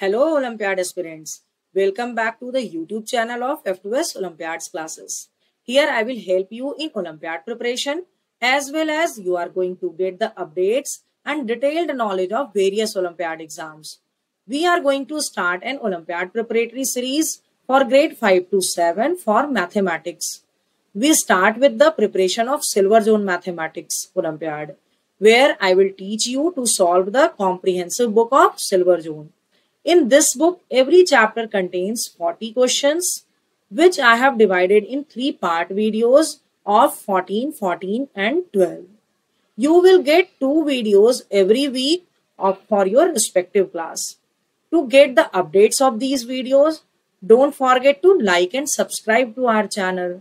Hello Olympiad aspirants. Welcome back to the YouTube channel of F2S Olympiads classes. Here I will help you in Olympiad preparation as well as you are going to get the updates and detailed knowledge of various Olympiad exams. We are going to start an Olympiad preparatory series for grade 5 to 7 for mathematics. We start with the preparation of Silver Zone Mathematics Olympiad, where I will teach you to solve the comprehensive book of Silver Zone. In this book, every chapter contains 40 questions, which I have divided in 3-part videos of 14, 14 and 12. You will get 2 videos every week for your respective class. To get the updates of these videos, don't forget to like and subscribe to our channel.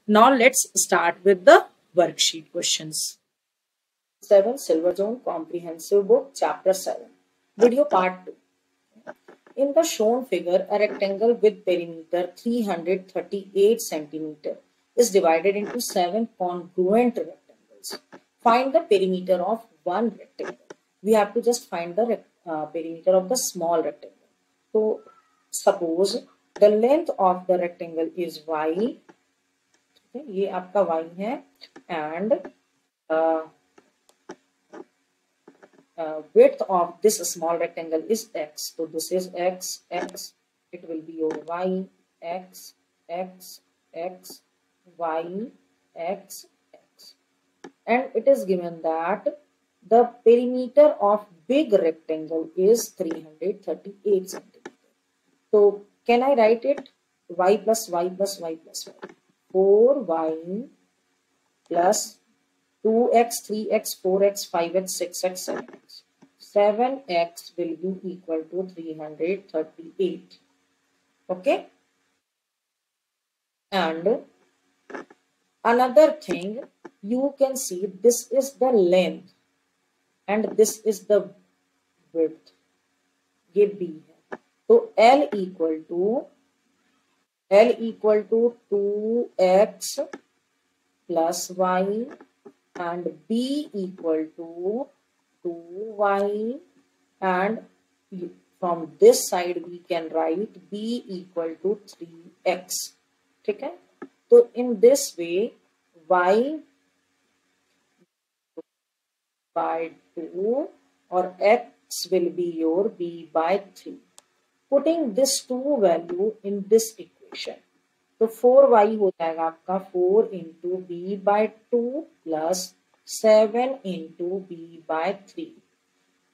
Now let's start with the worksheet questions. 7 Silver Zone Comprehensive Book, Chapter 7. Video Part 2. In the shown figure, a rectangle with perimeter 338 cm is divided into 7 congruent rectangles. Find the perimeter of one rectangle. We have to just find the perimeter of the small rectangle. So, suppose the length of the rectangle is y. ये आपका y है, and width of this small rectangle is x. So this is x, x. It will be your y, x, x, x, y, x, x. And it is given that the perimeter of big rectangle is 338 centimeter. So can I write it? Y plus y plus y plus y. 4y plus 2x, 3x, 4x, 5x, 6x, 7x. 7x will be equal to 338. Okay? And another thing, you can see this is the length and this is the width. ये b है. So L equal to 2x plus y and b equal to 2y, and from this side we can write b equal to 3x. Okay? So in this way, y by 2 or x will be your b by 3. Putting this 2 value in this equation. तो 4y हो जाएगा आपका 4 into b by 2 plus 7 into b by 3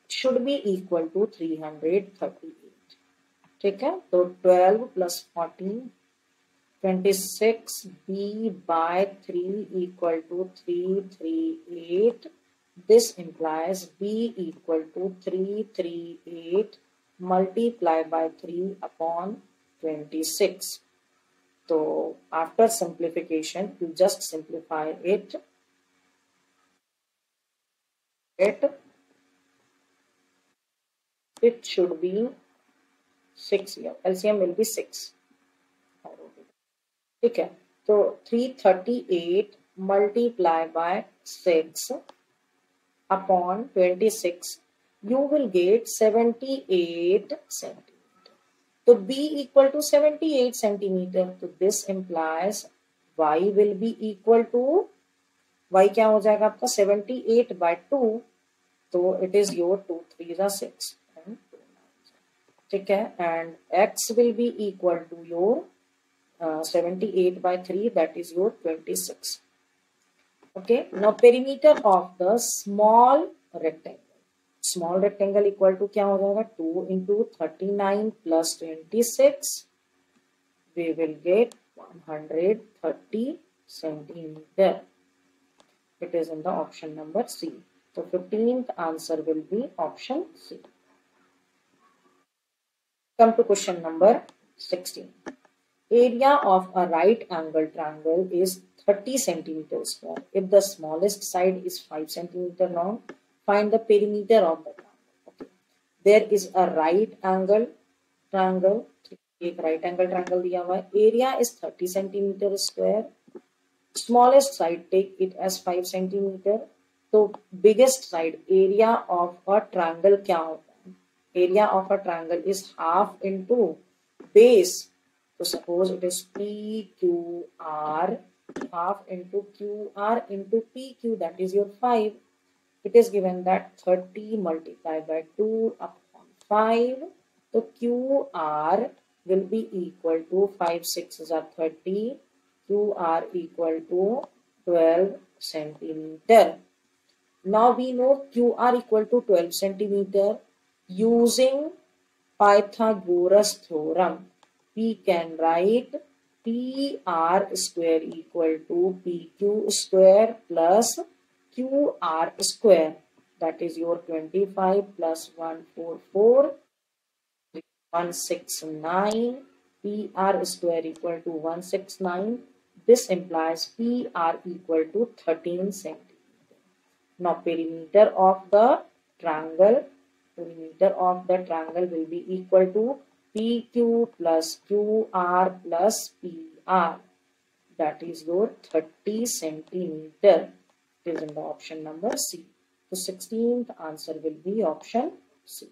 should be equal to 338. ठीक है? तो 12 plus 14, 26 b by 3 equal to 338. This implies b equal to 338 multiplied by 3 upon 26. So after simplification, you just simplify it. It should be 6 here. LCM will be 6. Okay. So 338 multiplied by 6 upon 26. You will get 78 centimeters. So b equal to 78 centimeter. So this implies y will be equal to, y क्या हो जाएगा आपका 78 by 2. So it is your 2 3 is 6 and 2 9. ठीक है? And x will be equal to your 78 by 3, that is your 26. Okay. Now perimeter of the small rectangle. Small rectangle equal to क्या हो जाएगा 2 into 39 plus 26. We will get 130 centimeter. It is in the option number C. So 15th answer will be option C. Come to question number 16. Area of a right angle triangle is 30 centimeters square. If the smallest side is 5 centimeter long, find the perimeter of the triangle. Okay. There is a right angle triangle. एक right angle triangle दिया हुआ है. Area is 30 centimeter square. Smallest side, take it as 5 centimeter. So biggest side area of a triangle क्या होता है? area of a triangle is half into base. So suppose it is PQR, half into QR into PQ, that is your 5. It is given that 30 multiplied by 2 upon 5. So QR will be equal to 5 6s are 30. QR equal to 12 centimeter. Now we know QR equal to 12 centimeter. Using Pythagoras theorem, we can write PR square equal to PQ square plus QR square. That is your 25 plus 144, 169. PR square equal to 169. This implies PR equal to 13 centimeter. Now perimeter of the triangle will be equal to PQ plus QR plus PR. That is your 30 centimeter. It is in the option number C. So 16th answer will be option C.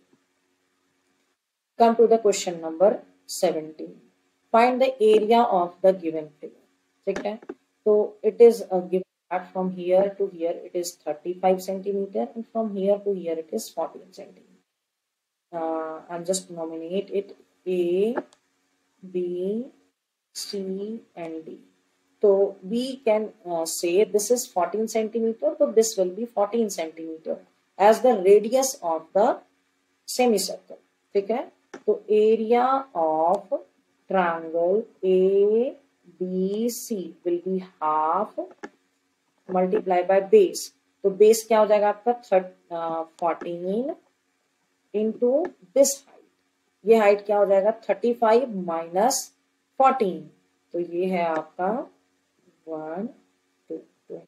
Come to the question number 17. Find the area of the given figure. Okay? So it is a given that from here to here it is 35 centimeter and from here to here it is 14 centimeter. I'm just nominate it A, B, C and D. So we can say this is 14 centimeter, so this will be 14 centimeter as the radius of the semicircle. Okay? So area of triangle ABC will be half multiplied by base. तो base क्या हो जाएगा आपका 14 into this height. ये height क्या हो जाएगा 35 minus 14. तो ये है आपका 1 2 2.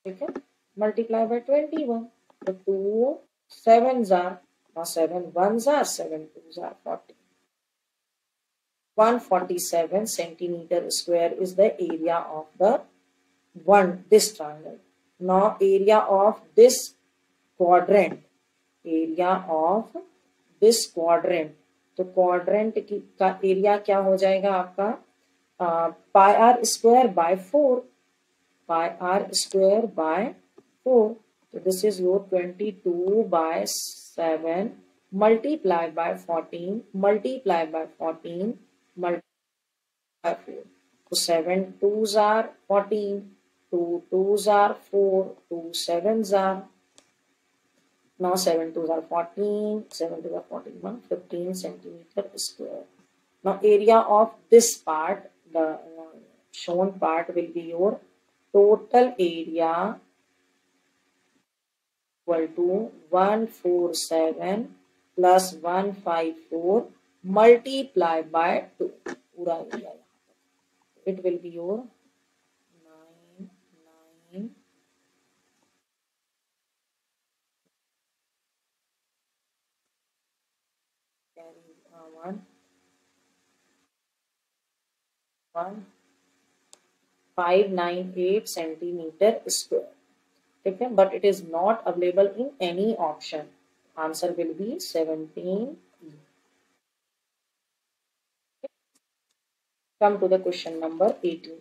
ठीक है, मल्टीप्लाई बाय 21. तो 2 7s are, now 7 1s are, 7 2s are 40. 147 centimeter square is the area of the this triangle. Now area of this quadrant, तो क्वाड्रेंट का एरिया क्या हो जाएगा आपका पाई आर स्क्वायर बाय 4. तो this is your 22 by 7 multiplied by 14 multiplied by 4. So 7 2s are 14, 2 2s are 4, 2 7s are. Now 7 2s are 14, 7 2s are 41, 15 centimeter square. Now area of this part, the shown part will be your total area equal to 147 plus 154 multiplied by 2. पूरा area. It will be your 9 1 598 centimeter square. Okay, but it is not available in any option. Answer will be 17. Come to the question number 18.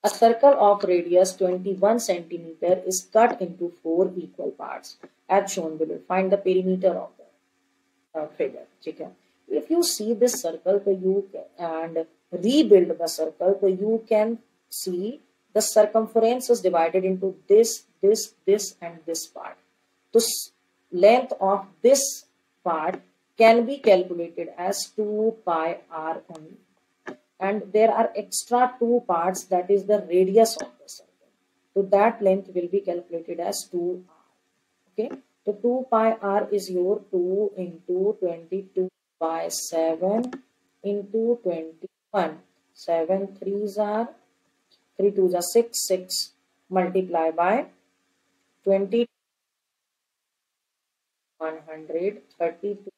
A circle of radius 21 centimeter is cut into 4 equal parts as shown below. Find the perimeter of the figure. Okay. If you see this circle, so you and rebuild the circle, so you can see the circumference is divided into this and this part. So length of this part can be calculated as 2 pi r only. And there are extra 2 parts, that is the radius of the circle. So that length will be calculated as 2r. Okay. So 2 pi r is your 2 into 22 by 7 into 21. 7 3s are 3 2s are 6, 6 multiply by 20, 132.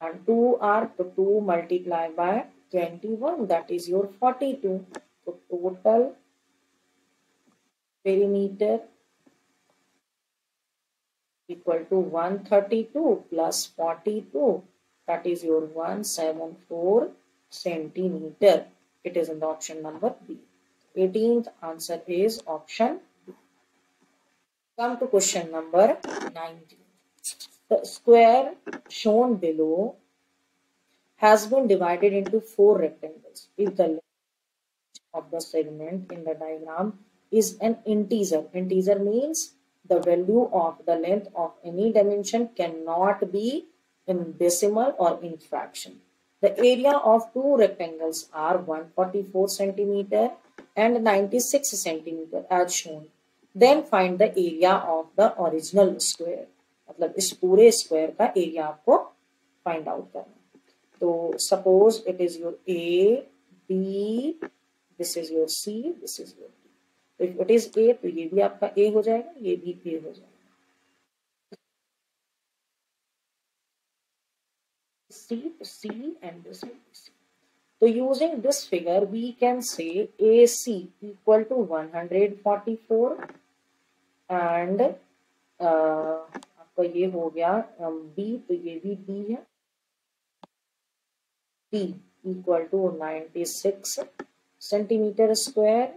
And 2 are to 2 multiplied by 21, that is your 42. So total perimeter equal to 132 plus 42, that is your 174 centimeter. It is in the option number B. 18th answer is option B. Come to question number 19. The square shown below has been divided into 4 rectangles. If the of the segment in the diagram is an integer. Integer means the value of the length of any dimension cannot be in decimal or in fraction. The area of two rectangles are 144 centimeter and 96 centimeter as shown. Then find the area of the original square. मतलब इस पूरे square का area आपको find out करना. तो suppose it is your A B, this is your C, this is your D. If it is A तो ये भी आपका ए हो जाएगा, ये भी ए हो जाएगा. C and this will be C. So using this figure we can say AC equal to 144 and आपका ये हो गया B, तो ये भी B है. D equal to 96 centimeter square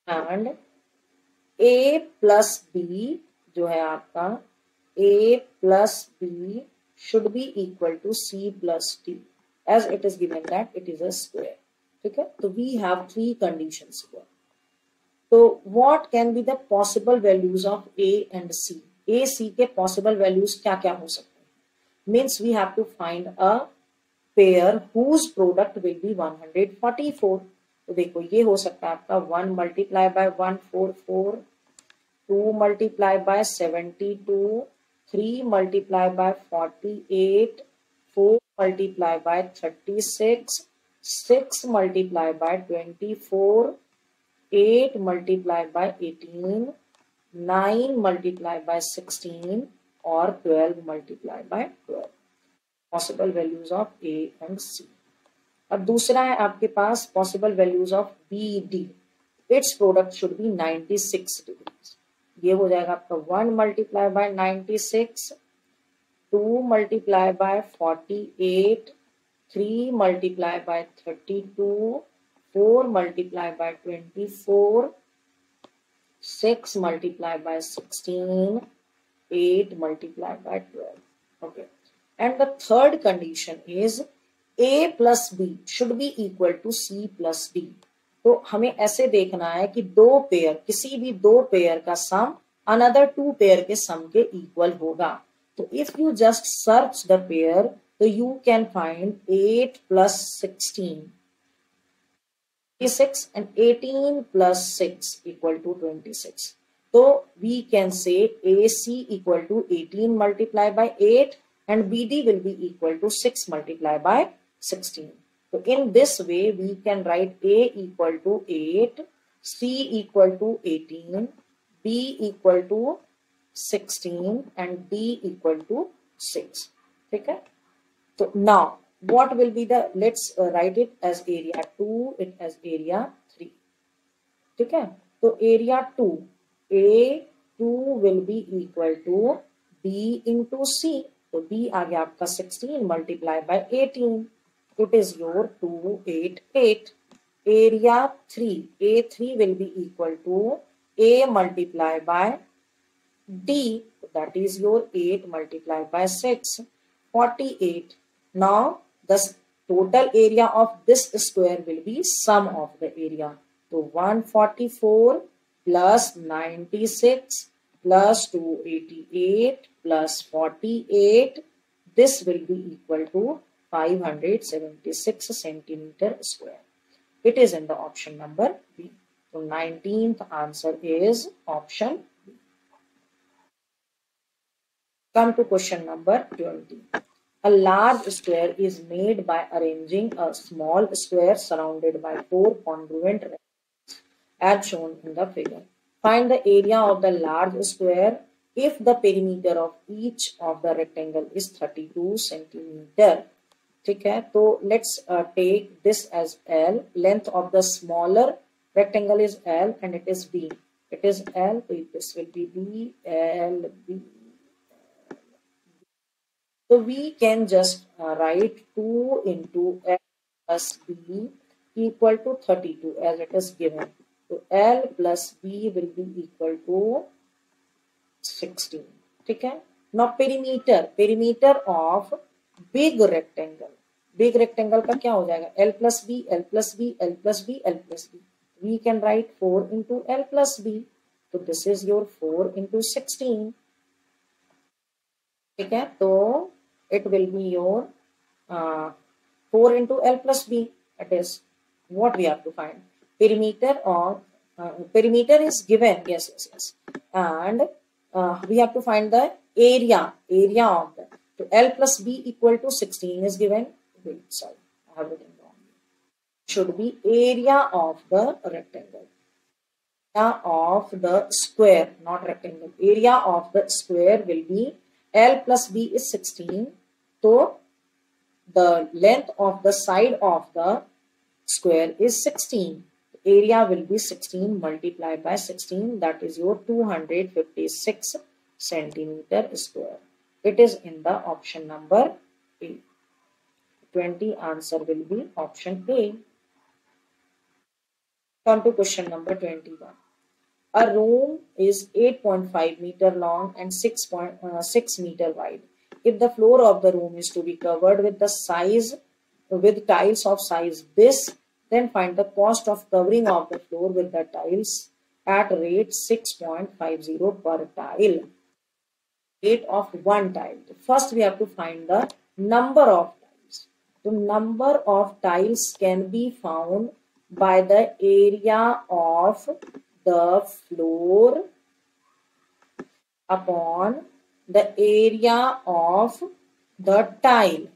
and A plus B जो है आपका A plus B should be equal to C plus D as it is given that it is a square. ठीक है, तो we have 3 conditions here. So what can be the possible values of A and C? A, C के possible values क्या क्या हो सकते हैं? Means we have to find a pair whose product will be 144. तो देखो ये हो सकता है आपका 1 multiply by 144, 2 multiply by 72, 3 multiply by 48, 4 multiply by 36, 6 multiply by 24, 8 multiply by 18, 9 multiply by 16 or 12 multiply by 12. Possible values of A and C. अब दूसरा है आपके पास possible values of B D. It's product should be 96 degrees. ये हो जाएगा आपका 1 multiply by 96, 2 multiply by 48, 3 multiply by 32, 4 multiply by 24, 6 multiply by 16, 8 multiply by 12. Okay. And the third condition is A plus B should be equal to C plus D. तो हमें ऐसे देखना है कि दो पेयर, किसी भी दो पेयर का सम अनदर टू पेयर के सम के इक्वल होगा. तो if you just search the pair तो you can find 8 plus 16, 26 and 18 plus 6 equal to 26. So we can say AC equal to 18 multiplied by 8 and BD will be equal to 6 multiplied by 16. So in this way we can write A equal to 8, C equal to 18, B equal to 16 and D equal to 6. Okay? So now what will be the, let's write it as area 2, it as area 3. Okay? So area 2, A2 will be equal to B into C. So B आ गया आपका 16 multiplied by 18. It is your 288. Area 3, A3 will be equal to A multiplied by D. That is your 8 multiplied by 6, 48. Now the total area of this square will be sum of the area. So 144 plus 96 plus 288 plus 48. This will be equal to 576 centimeter square. It is in the option number B. So 19th answer is option B. Come to question number 20. A large square is made by arranging a small square surrounded by 4 congruent rectangles as shown in the figure. Find the area of the large square if the perimeter of each of the rectangle is 32 centimeter. ठीक है, तो let's take this as L. Length of the smaller rectangle is L and it is B. It is L, this will be B, L, B. So we can just write 2 into L plus B equal to 32 as it is given. So L plus B will be equal to 16. Okay? Now perimeter of big rectangle. Big rectangle का क्या हो जाएगा? L plus B, L plus B, L plus B, L plus B. We can write 4 into L plus B. So this is your 4 into 16. ठीक है, तो it will be your 4 into L plus B. It is what we have to find. Perimeter is given. Yes. And we have to find the area of that. So L plus B equal to 16 is given. Wait, sorry, I have written wrong. Should be area of the rectangle. Area of the square, not rectangle. Area of the square will be L plus B is 16. So the length of the side of the square is 16. Area will be 16 multiplied by 16. That is your 256 centimeter square. It is in the option number A. 20 answer will be option A. Come to question number 21. A room is 8.5 meter long and 6.6 meter wide. If the floor of the room is to be covered with tiles of size this, then find the cost of covering of the floor with the tiles at rate 6.50 per tile. Rate of one tile. First we have to find the number of tiles. The number of tiles can be found by the area of the floor upon the area of the tile.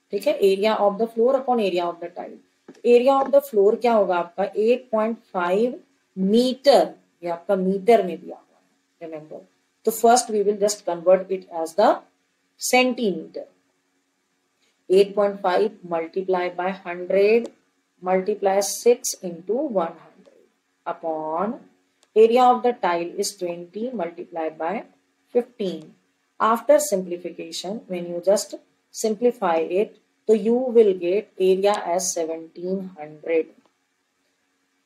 ठीक है, area of the floor upon area of the tile. Area of the floor क्या होगा आपका 8.5 metre. ये आपका metre में दिया हुआ है, रिमेंबर. तो first we will just convert it as the centimetre. 8.5 multiplied by 100 multiply 6 into 100 upon area of the tile is 20 multiplied by 15. After simplification, when you just simplify it, so you will get area as 1700.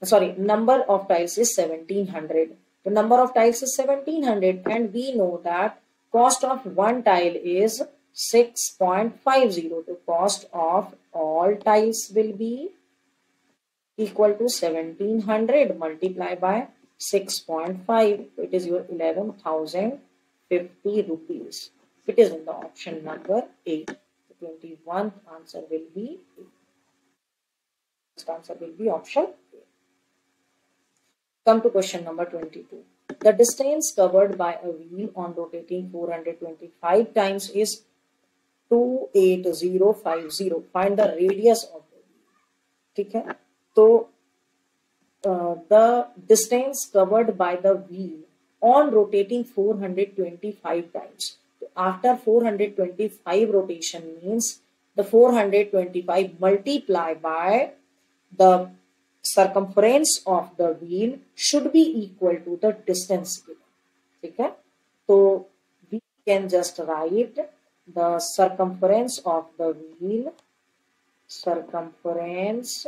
Sorry, number of tiles is 1700. The number of tiles is 1700 and we know that cost of one tile is 6.50. The cost of all tiles will be equal to 1700 multiplied by 6.5. It is your 11,050 rupees. It is in the option number A. The 21st answer will be A. Next answer will be option A. Come to question number 22. The distance covered by a wheel on rotating 425 times is 28050. Find the radius of the wheel. ठीक है, तो the distance covered by the wheel on rotating 425 times. After 425 rotation means the 425 multiplied by the circumference of the wheel should be equal to the distance given. Okay? So we can just write the circumference of the wheel. Circumference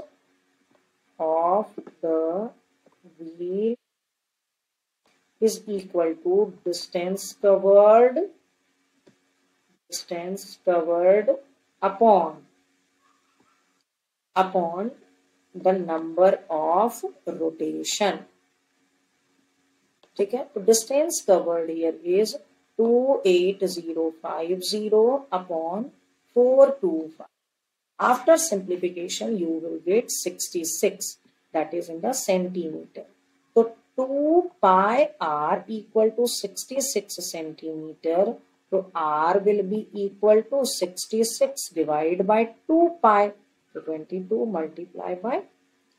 of the wheel is equal to distance covered upon the number of rotation. ठीक है, तो distance covered here is 28050 upon 425. After simplification, you will get 66. That is in the centimeter. So 2 pi r equal to 66 centimeter. So r will be equal to 66 divided by 2 pi. So 22 multiplied by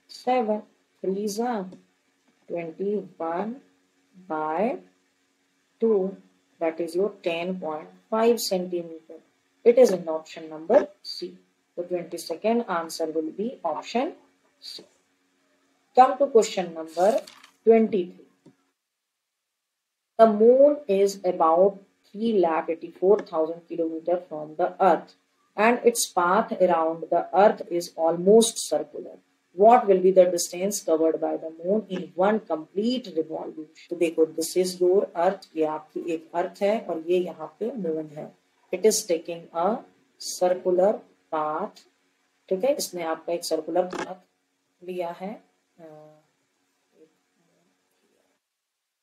7. 3s are 21 by 2. That is your 10.5 centimeter. It is in option number C. The 22nd answer will be option C. Come to question number 23. The moon is about 384,000 kilometers from the earth and its path around the earth is almost circular. What will be the distance covered by the moon in one complete revolution? तो देखो, this is your earth, ये आपकी एक अर्थ है और ये यहाँ पे मून है. It is taking a circular path. ठीक है, इसने आपका एक सर्कुलर पाथ लिया है.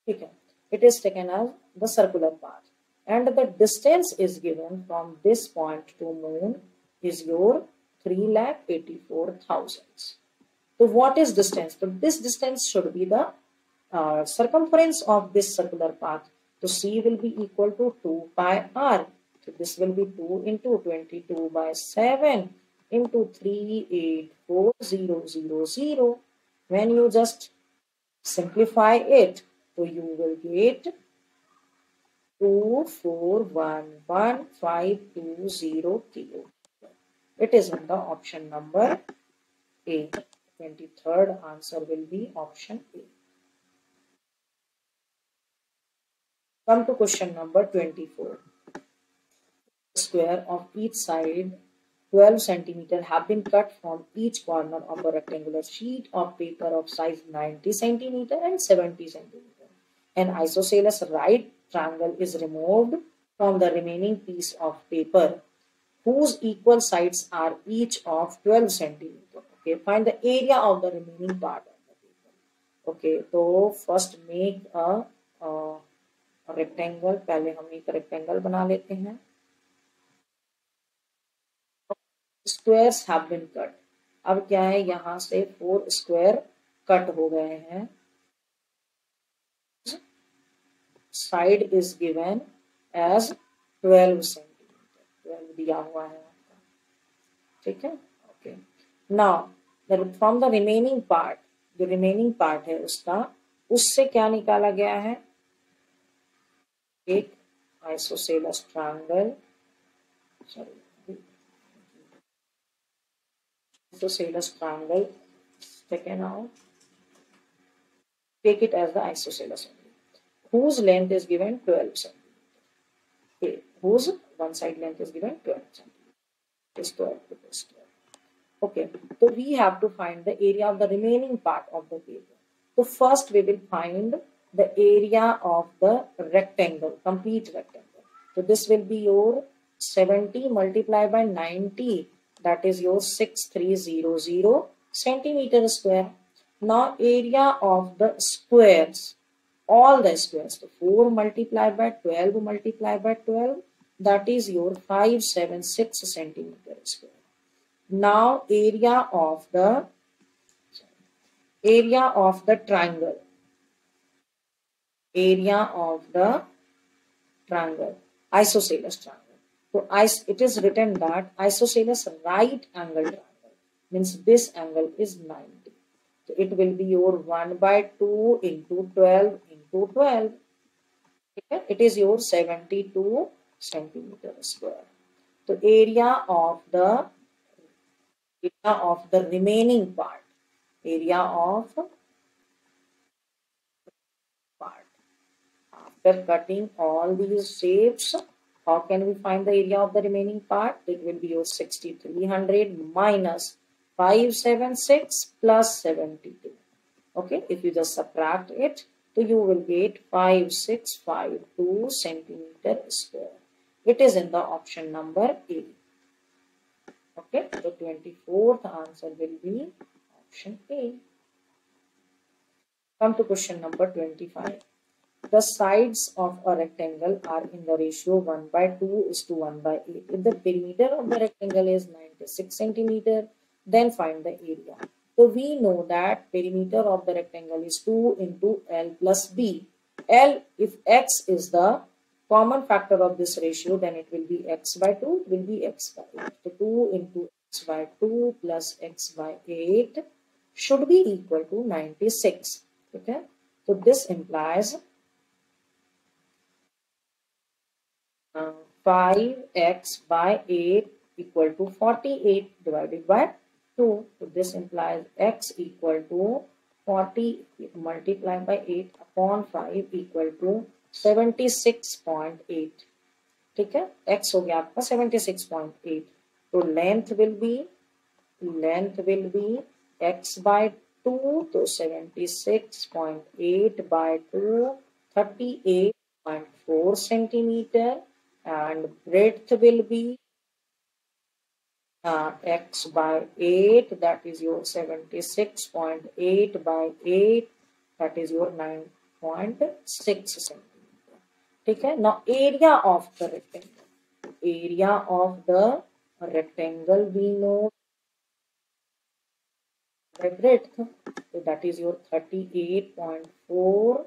ठीक है, it is taken as the circular path and the distance is given from this point to moon is your 384,000. So what is distance? So this distance should be the circumference of this circular path. So C will be equal to 2 pi r. So this will be 2 into 22 by 7 into 384,000. When you just simplify it, so you will get 2411520 kilo. It is in the option number A. 23rd answer will be option A. Come to question number 24. Square of each side 12 centimeter have been cut from each corner of a rectangular sheet of paper of size 90 centimeter and 70 centimeter. An isosceles right triangle is removed from the remaining piece of paper whose equal sides are each of 12 centimeter. Okay, find the area of the remaining part of the paper. Okay, so first make a rectangle. पहले हम एक rectangle बना लेते हैं. Squares have been cut. अब क्या है, यहाँ से 4 square कट हो गए हैं. Side is given as 12 centimeter. 12 दिया हुआ है आपका. ठीक है. Okay. Now from the remaining part, जो remaining part है उसका, उससे क्या निकाला गया है, एक isosceles triangle. Isosceles triangle taken out. Take it as the isosceles only, whose length is given 12 centimeter. Okay, whose one side length is given 12 centimeter. Is 12 to this 12. Okay, so we have to find the area of the remaining part of the paper. So first we will find the area of the rectangle, complete rectangle. So this will be your 70 multiplied by 90, that is your 6300 centimeter square. Now area of the squares, all the squares, so 4 multiplied by 12 multiplied by 12, that is your 576 centimeter square. Now area of the triangle, isosceles triangle. So it is written that isosceles right angle triangle means this angle is 90. So it will be your 1 by 2 into 12 into 12. Okay? It is your 72 centimeter square. So area of the remaining part, after cutting all these shapes, how can we find the area of the remaining part? It will be your 6300 minus 576 plus 72. Okay, if you just subtract it, so you will get 5652 centimeter square. It is in the option number A. Okay, the 24th answer will be option A. Come to question number 25. The sides of a rectangle are in the ratio 1 by 2 is to 1 by 8. If the perimeter of the rectangle is 96 centimeter, then find the area. So we know that perimeter of the rectangle is 2 into L plus B. L, if X is the common factor of this ratio, then it will be X by 2, it will be X by 8. So 2 into X by 2 plus X by 8 should be equal to 96. Okay, so this implies 5x by 8 equal to 48 divided by 2. So this implies x equal to 40 multiplied by 8 upon 5 equal to 76.8, ठीक है, x हो गया आपका 76.8, तो length will be x by 2, तो 76.8 by 2 38.4 centimeter, and breadth will be x by 8, that is your 76.8 by 8, that is your 9.6 centimeter, ठीक है. Now area of the rectangle we know the breadth, so that is your 38.4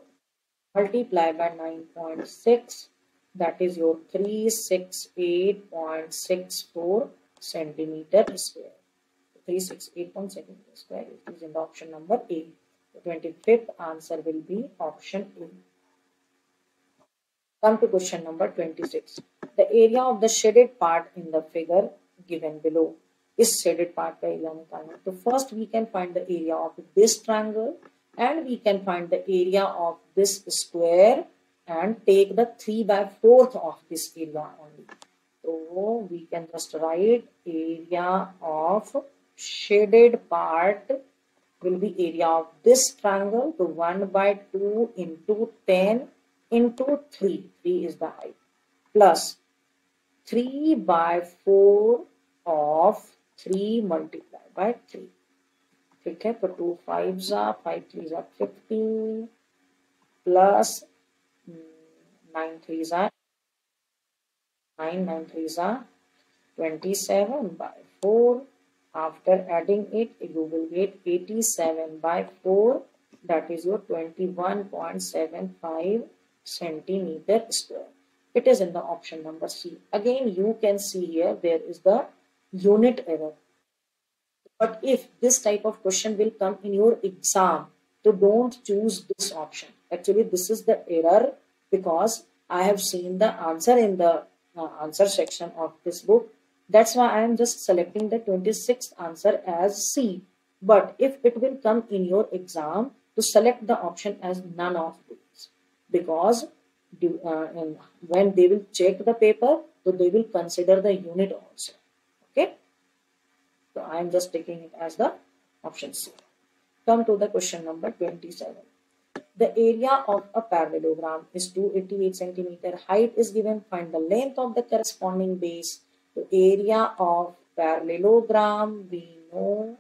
multiplied by 9.6, that is your 368.64 centimeter square. 368 centimeter square is in the option number A. The 25th answer will be option A. Come to question number 26. The area of the shaded part in the figure given below. इस shaded part का area निकालना. So first we can find the area of this triangle and we can find the area of this square and take the 3/4 of this area only. So we can just write area of shaded part will be area of this triangle. So 1/2 into 10 into 3. 3 is the height. Plus 3/4 of 3 multiplied by 3. ठीक है, तो 2 5s are 5 3s are 15 plus 9 3s are 9 9 3s are 27/4. After adding it, you will get 87/4. That is your 21.75 centimeter square. It is in the option number C. Again, you can see here there is the unit error. But if this type of question will come in your exam, so don't choose this option. Actually, this is the error because I have seen the answer in the answer section of this book. That's why I am just selecting the 26th answer as C. But if it will come in your exam, to select the option as none of these, because when they will check the paper, so they will consider the unit also. Okay. So I am just taking it as the option C. Come to the question number 27. The area of a parallelogram is 288 centimeter. Height is given. Find the length of the corresponding base. The area of parallelogram, we know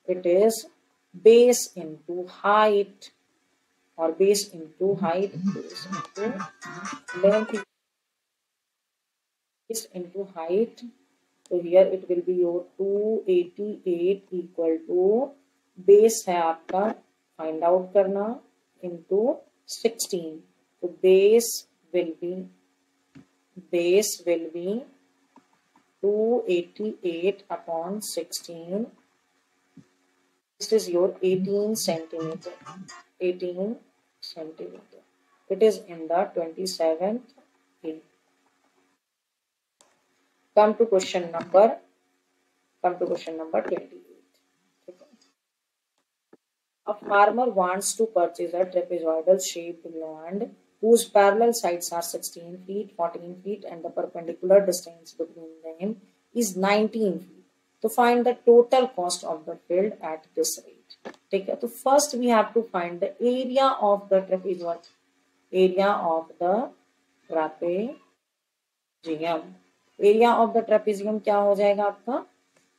it is base into height, or base into height, base into length, base into height. So here it will be your 288 equal to base है आपका find out करना into 16. So base will be 288 upon 16. This is your 18 centimeter. 18 centimeter. It is in the 27th A. Come to question number 28. A farmer wants to purchase a trapezoidal shaped land whose parallel sides are 16 feet, 14 feet, and the perpendicular distance between them is 19 feet. To find the total cost of the field at this rate. ठीक है, तो first we have to find the area of the trapezoid. Area of the trapezium. Area of the trapezium क्या हो जाएगा आपका?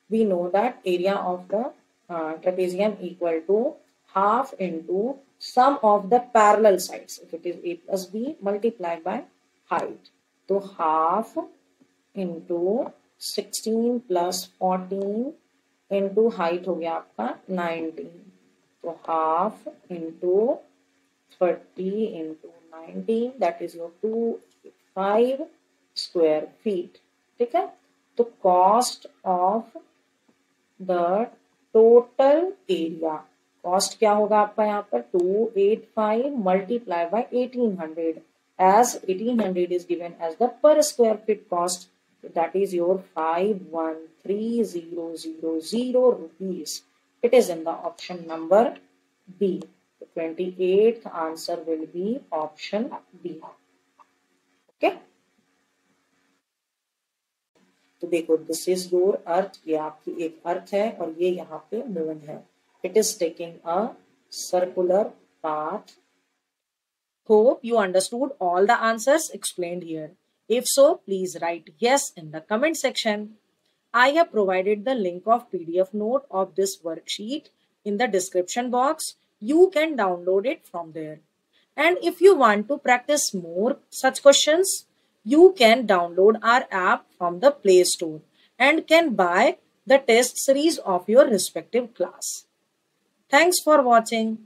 We know that area of the trapezium equal to half into sum of the parallel sides. If it is a plus b multiplied by height. So half into 16 plus 14 into height हो गया आपका 19. So half into 30 into 19, that is your 285 square feet. ठीक है, तो cost of the total area, cost क्या होगा आपका यहाँ पर 285 multiplied by 1800, as 1800 is given as the per square feet cost. That is your 513,000 rupees. It is in the option number B. The 28th answer will be option B. Okay. तो देखो, this is your earth, ये आपकी एक अर्थ है और ये यहाँ पे मून है. It is taking a circular path. Hope you understood all the answers explained here. If so, please write yes in the comment section. I have provided the link of PDF note of this worksheet in the description box. You can download it from there. And if you want to practice more such questions, you can download our app from the Play Store and can buy the test series of your respective class. Thanks for watching.